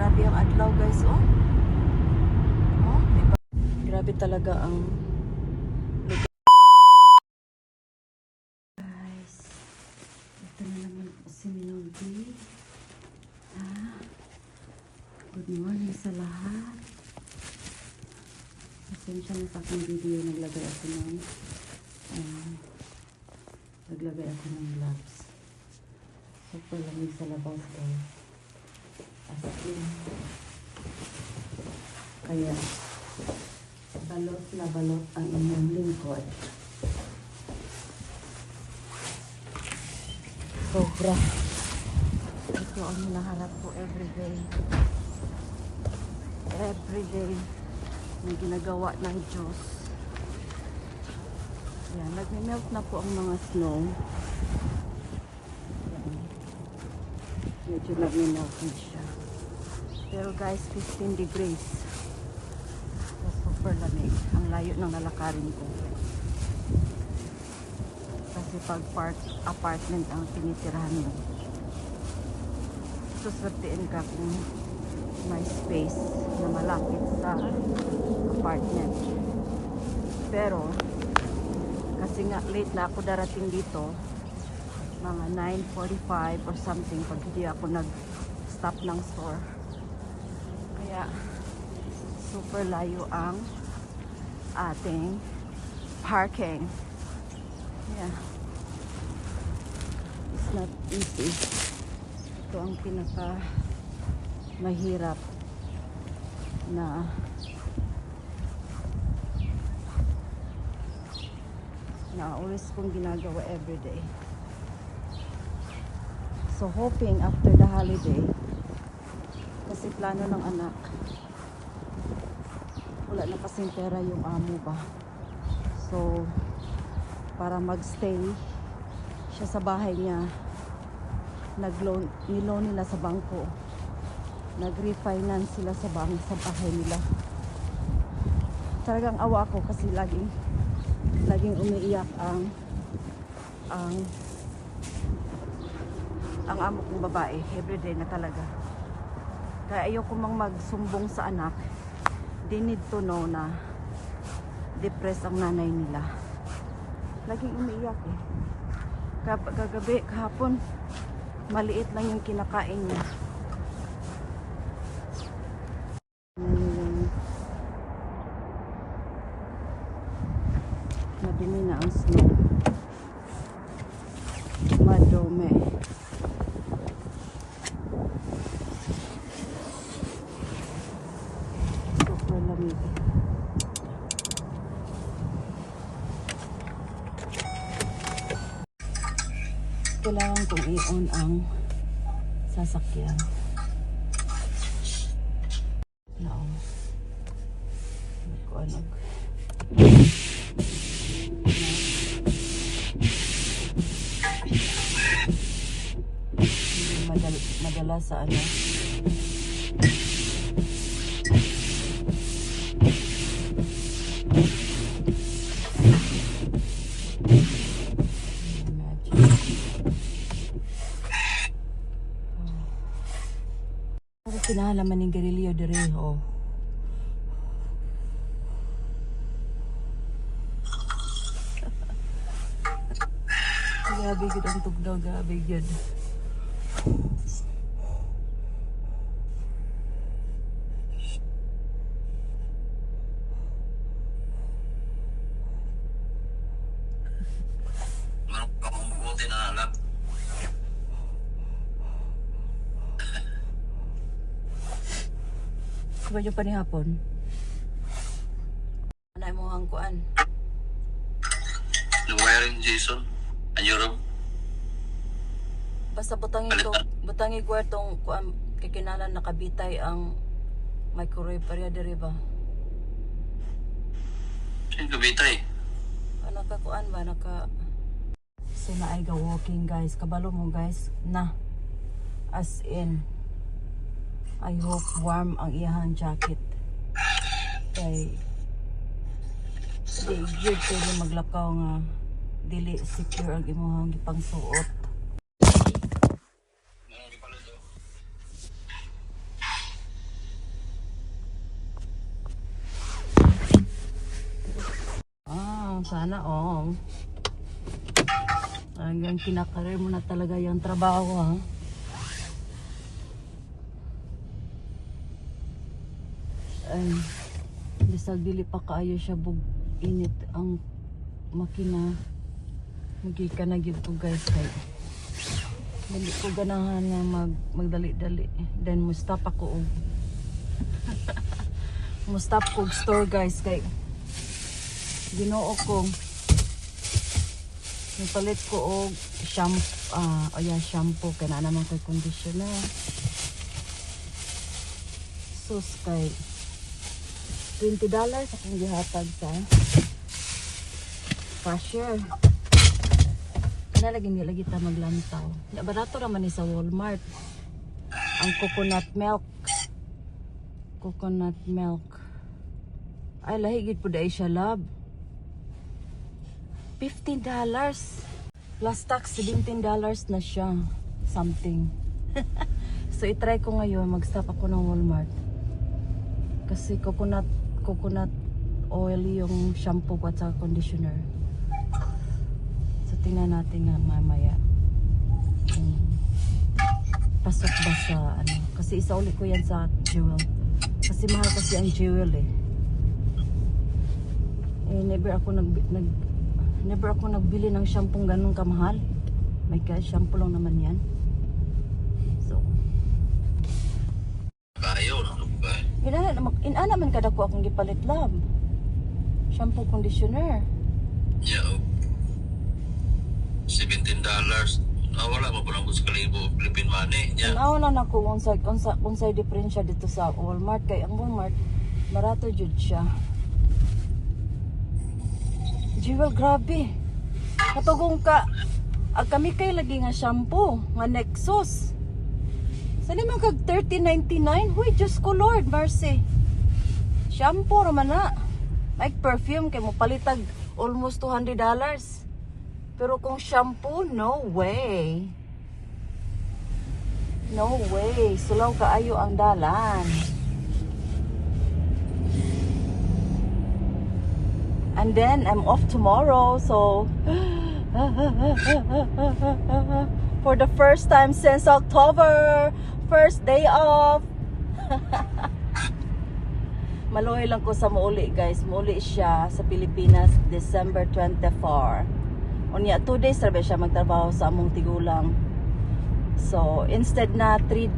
Grabe ang adlaw guys, oh. Oh, diba? Grabe talaga ang lugar. Guys, ito na naman po si Minoldi. Good morning sa lahat. Pasensya na sa aking video. Naglagay ako ng gloves. Super lamig sa labas guys. As in. Kaya balot na balot ang inyong lingkod. Sobra. Ito ang hinaharap ko everyday. Everyday na ginagawa ng Diyos. Yan, nagme-melt na po ang mga snow. Yan. Medyo nagme-melted siya. Pero guys, 15 degrees. So, super lamig. Ang layo ng lalakarin ko. Kasi pag apartment ang tinitirahan mo. Suswertein ka kung may space na malapit sa apartment. Pero kasi nga late na ako darating dito, mga 9:45 or something, pag hindi ako nag-stop ng store. Kaya super layo ang ating parking. Yeah. It's not easy. Ito ang pinaka mahirap na always kong ginagawa everyday. So hoping after the holiday, kasi plano ng anak, wala na kasing pera yung amo ba, so para magstay siya sa bahay niya, niloan nila sa bangko, nag-refinance sila sa bahay nila. Talagang awa ko kasi laging umiiyak ang amo kong babae everyday na talaga. Kaya ayoko mang magsumbong sa anak. They need to know na depressed ang nanay nila. Laging umiiyak eh. Kagabi, kahapon, maliit lang yung kinakain niya. Madumi na ang snow. Madumi. Super lamig. Kailangan kong i-on ang sasakyan. No. Hindi ko alam. Madala sa ano. Kinahalaman ng Garilio de Rejo. Grabe gud ang tugnaw, grabe gud. Sabay pa ni hapon. Anay mo ang kuan. Nag-wiring Jason. Anyurong. Basta butangi kwartong kuan kikinalan nakabitay ang microwave area diri ba? Sino kabitay? Naka kuan ba naka so na ay ga walking guys. Kabalo mo guys na as in I hope warm ang iyahang jacket. Kay di good kayo maglakaw nga dili secure ang imong gipangsuot. Sana all. Hanggang kinakarir mo na talaga yung trabaho, ha? Ay, bisag dili pa kaayo siya bug init ang makina. Magika na gyud ko guys kay dili ko ganahan nga magdali-dali. Then mo stop ako og mo stop ko og store guys kay Ginoo ko. Nagpalit ko og shampoo kay na naman kay conditioner. Sus kay $20 akong gihatag sa cashier. Kana lagi nilagi ta maglantaw. Ya barato raman ni sa Walmart. Ang coconut milk. Coconut milk. Ay lahi gid pud ay siya love. $15 plus tax $17 na siya something. So i-try ko ngayon mag-stop ako ng Walmart kasi coconut oil yung shampoo ko at saka conditioner. So tingnan natin nga mamaya pasok ba sa ano kasi isa ulit ko yan sa Jewel kasi mahal kasi ang Jewel never ako nagbili ng shampoo ganun kamahal. May kaya shampoo lang naman yan. So Bayo na ba? Inana man kada ko akong gipalit lab. Shampoo conditioner. Yeah. $17. Wala mo pa lang gusto kalibo Philippine money. Yeah. Ano na nako unsay diferensya dito sa Walmart kay ang Walmart barato jud siya. Jewel, grabe. Katugong ka. Kami kay lagi nga shampoo, nga Nexus. Sa naman kag $13.99? Huy, Diyos ko Lord, mercy. Shampoo raman na. Like perfume, kay mo palitag almost $200. Pero kung shampoo, no way. No way. Sulaw kaayo ang dalan. And then I'm off tomorrow, so for the first time since October, first day off. Maluoy lang ko sa muuli guys. Muuli siya sa Pilipinas December 24. Unya 2 days rabe siya magtrabaho sa among tigulang. So instead na 3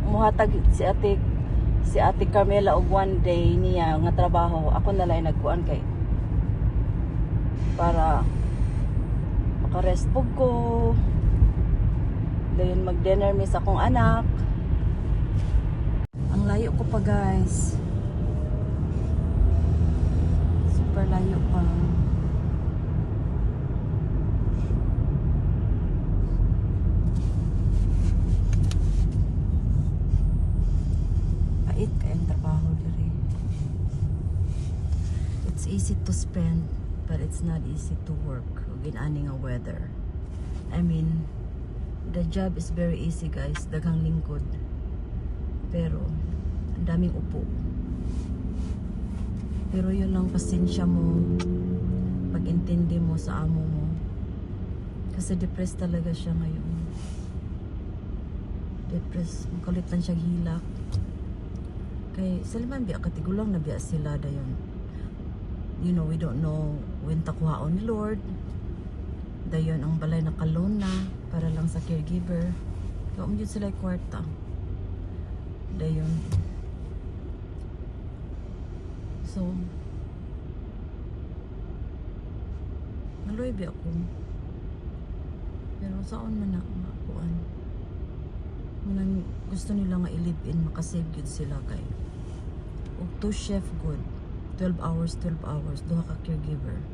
muhatag si Ate Carmela og 1 day niya nga trabaho, ako na lang nagkuan kay para makarest po ko. Dayon mag-dinner miss akong anak. Ang layo ko pa guys. Super layo pa. Pait kayong trabaho diri. It's easy to spend but it's not easy to work in ani nga weather. I mean, the job is very easy guys, daghang lingkod. Pero ang daming upo. Pero yun lang pasensya mo, pag-intindi mo sa amo mo. Kasi depressed talaga siya ngayon. Depressed, makulit lang siya hilak. Kay saliman biya katigulang na biya sila dayon. You know, we don't know when takuhaon ni Lord. Dayon ang balay na kalon na para lang sa caregiver. Kaya yun sila kwarta. Dayon. So, naloy biya ako. Pero saan man na makuan. Manang gusto nila nga i-live-in, makasave yun sila kay. O to chef good. 12 hours, duha ka caregiver.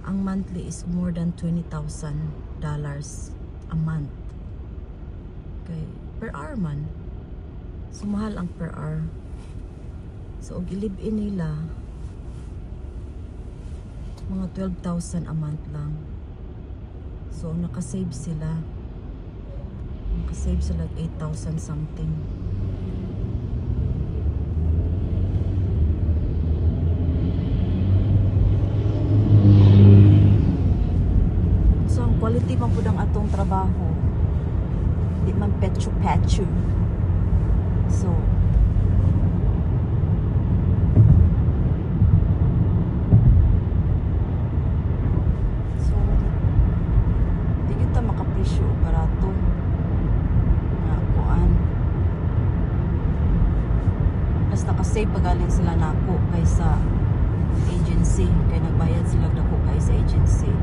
Ang monthly is more than $20,000 a month. Okay, per hour man. So mahal ang per hour. So og i-live-in nila mga 12,000 a month lang. So nakasave sila. Nakasave sila 8,000 something. statue. So, di kita makapresyo barato nga kuan. Mas nakasave pagaling sila nako kaysa agency, kay nagbayad sila dako kay sa agency.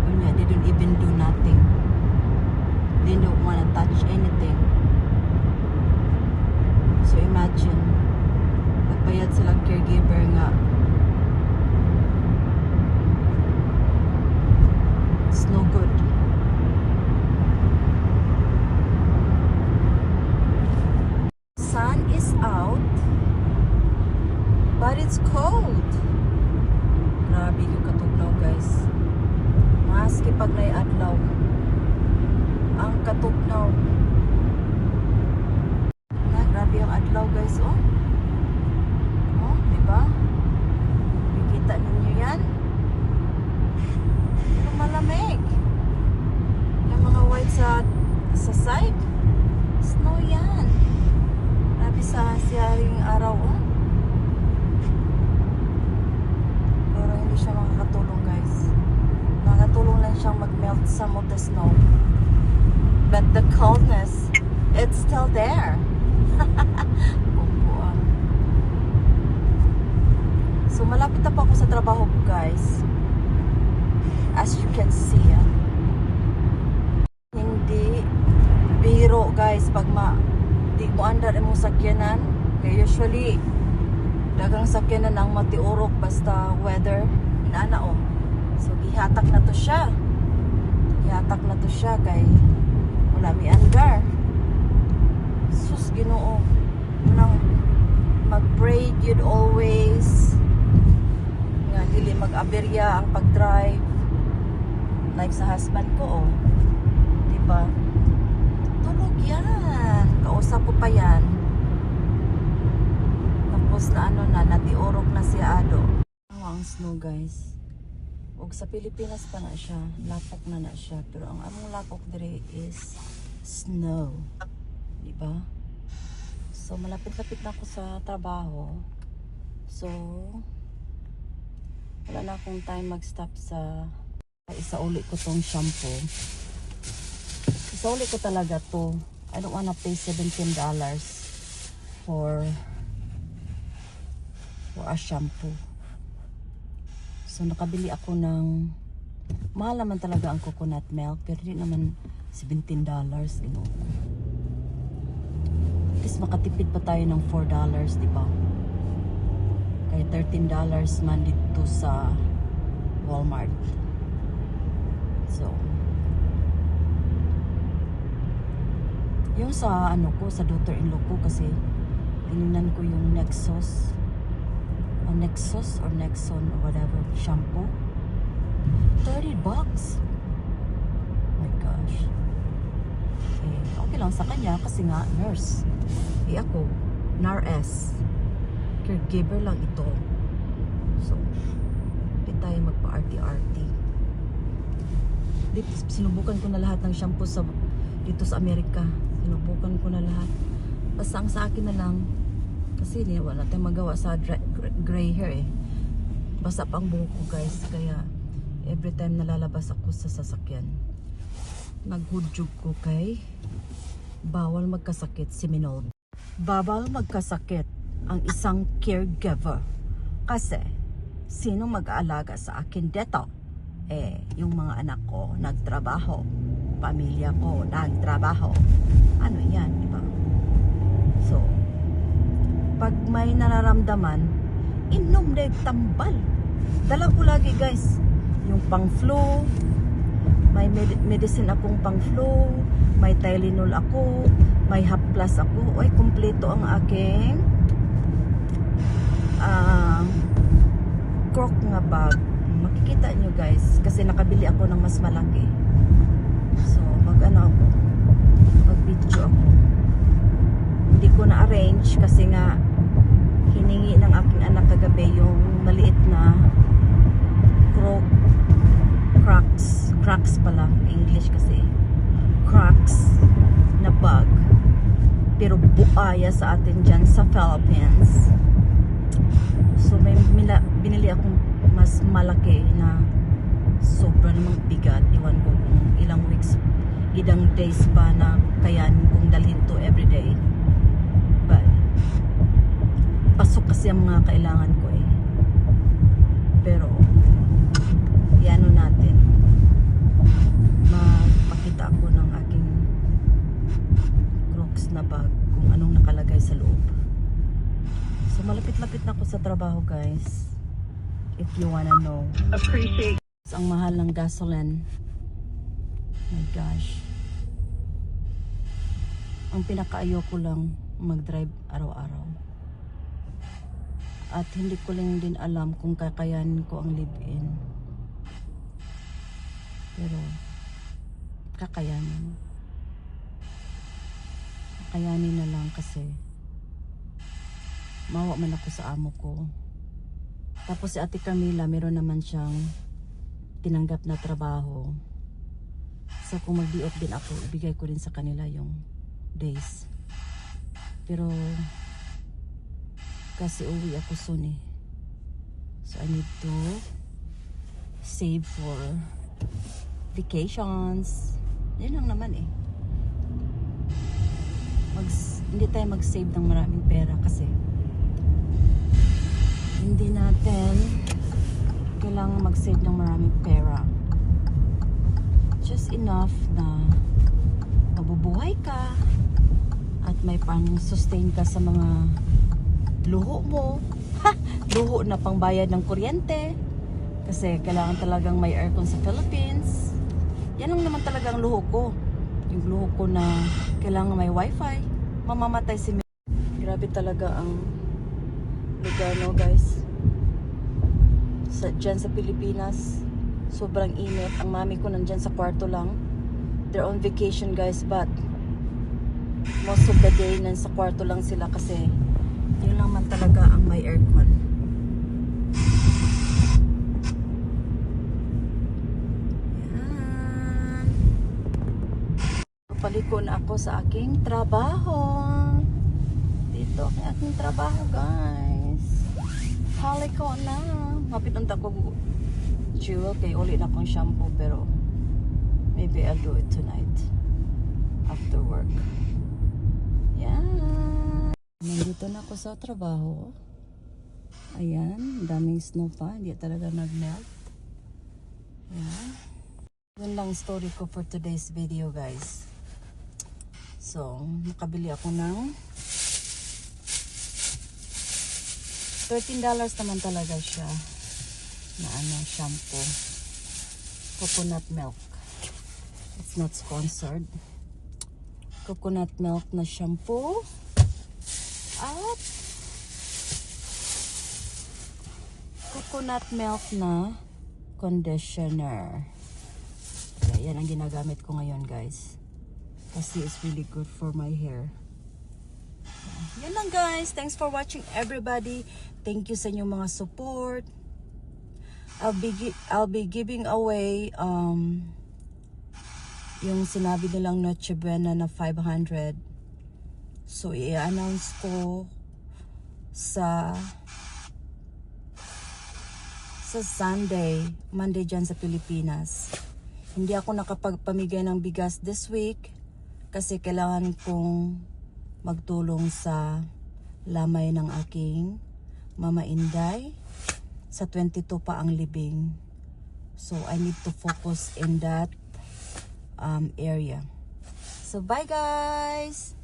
Unya, they don't even do nothing. They don't wanna touch anything. So imagine, nagbayad silang caregiver nga. It's no good. Sun is out, but it's cold. Grabe yung katugnaw, guys. Maski pag naiadlaw, ang katugnaw. Grabe yung adlaw, guys. Oh, diba? Nakikita ninyo yan? Pero malamig. Yung mga white sa side. Snow yan. Grabe sa siyaring araw, oh. Pero hindi siya makakatulong, guys. Makakatulong lang siyang mag-melt some of the snow. But the coldness, it's still there. Bumbuan. So malapit na po ako sa trabaho ko, guys. As you can see, hindi biro, guys, pag di mo andar imong sakyanan. Kaya usually dagang sakyanan ang matiurok basta weather inaana, oh. So gihatak na to siya. Gihatak na to siya kay wala mi andar. Sus, Ginoo. Nang mag-pray you'd always nga dili mag-aberya ang pag-drive. Like sa husband ko, oh. Diba? Tulog yan. Kausap ko pa yan. Tapos na natiorok na siya ado. Ang snow, guys. Og sa Pilipinas pa na siya. Lapok na siya. Pero ang among lapok dire is snow. Diba? So, malapit-lapit na ako sa trabaho. So, wala na akong time mag-stop sa isauli ko tong shampoo. Isauli ko talaga to. I don't wanna pay $17 for a shampoo. So, nakabili ako ng mahal naman talaga ang coconut milk, pero di naman $17, you know. At least makatipid pa tayo ng $4, di ba? Kaya $13 man dito sa Walmart. So, yung sa sa daughter-in-law ko, kasi tinignan ko yung Nexos or Nexon or whatever shampoo. $30. My gosh. Okay lang sa kanya kasi nga nurse. Ako, NARS. Caregiver lang ito. So, hindi tayo magpa-RT-RT. Sinubukan ko na lahat ng shampoo dito sa Amerika. Sinubukan ko na lahat. Basta ang sa akin na lang, kasi wala tayong magawa sa gray hair, eh. Basta pa ang buhok ko, guys. Kaya, every time nalalabas ako sa sasakyan, naghudyog ko kay bawal magkasakit si Minol. Bawal magkasakit ang isang caregiver. Kasi, sino mag-aalaga sa akin dito? Yung mga anak ko nagtrabaho. Pamilya ko nagtrabaho. Ano yan, di ba? So, pag may nararamdaman, inom na tambal. Dala ko lagi, guys, yung pang-flu. May medicine akong pang-flu. May Tylenol ako. May Haplas ako. Oy, kumpleto ang aking croc nga bag. Makikita nyo, guys, kasi nakabili ako ng mas malaki. So, mag-video ako. Hindi ko na-arrange kasi nga hiningi ng aking anak kagabi yung maliit na Crocs pala, English kasi Crocs na bug. Pero buaya sa atin dyan sa Philippines. So may binili akong mas malaki na sobrang namang bigat. Iwan ko kung ilang weeks, ilang days pa na kayanin kong dalhin to everyday. But pasok kasi ang mga kailangan ko eh. Pero iano natin, magpakita ako ng aking Crocs na bag kung anong nakalagay sa loob. So malapit-lapit na ako sa trabaho, guys. If you wanna know. Appreciate. Ang mahal ng gasoline. My gosh. Ang pinakaayoko lang mag-drive araw-araw. At hindi ko lang din alam kung kakayanin ko ang live-in. Pero kakayanin. Kakayanin na lang kasi mawa man ako sa amo ko. Tapos si Ate Camila, meron naman siyang tinanggap na trabaho. So kung mag-di-off din ako, ibigay ko din sa kanila yung days. Pero kasi uwi ako soon eh. So I need to save for vacations. Yan lang naman eh. Hindi tayo mag-save ng maraming pera kasi hindi natin kailangan mag-save ng maraming pera. Just enough na mabubuhay ka at may pang-sustain ka sa mga luho mo. Luho na pangbayad ng kuryente kasi kailangan talagang may aircon sa Philippines. Yan lang naman talagang luho ko. Yung luho ko na kailangan may wifi. Mamamatay si Mel. Grabe talaga ang lugar, no, guys. Dyan sa Pilipinas, sobrang init. Ang mami ko nandyan sa kwarto lang. They're on vacation, guys, but most of the day nasa kwarto lang sila kasi yun lang man talaga ang may aircon. Yan. Papaliko na ako sa aking trabaho. Dito ang aking trabaho, guys. Paliko na. Mapitong ko jewel kay uli na akong shampoo pero maybe I'll do it tonight after work. Yan. Nandito na ako sa trabaho. Ayan, daming snow pa. Hindi talaga nag-melt. Ayan. Yun lang story ko for today's video, guys. So, nakabili ako ng $13 naman talaga siya na shampoo. Coconut milk. It's not sponsored. Coconut milk na shampoo. At coconut milk na conditioner. Kaya yan ang ginagamit ko ngayon, guys. Kasi it's really good for my hair. Yan lang, guys. Thanks for watching, everybody. Thank you sa inyong mga support. I'll be giving away yung sinabi nilang Noche Buena na 500. So i-announce ko sa Monday dyan sa Pilipinas. Hindi ako nakapagpamigay ng bigas this week kasi kailangan kong magtulong sa lamay ng aking Mama Inday. Sa 22 pa ang libing. So I need to focus in that area. So bye, guys!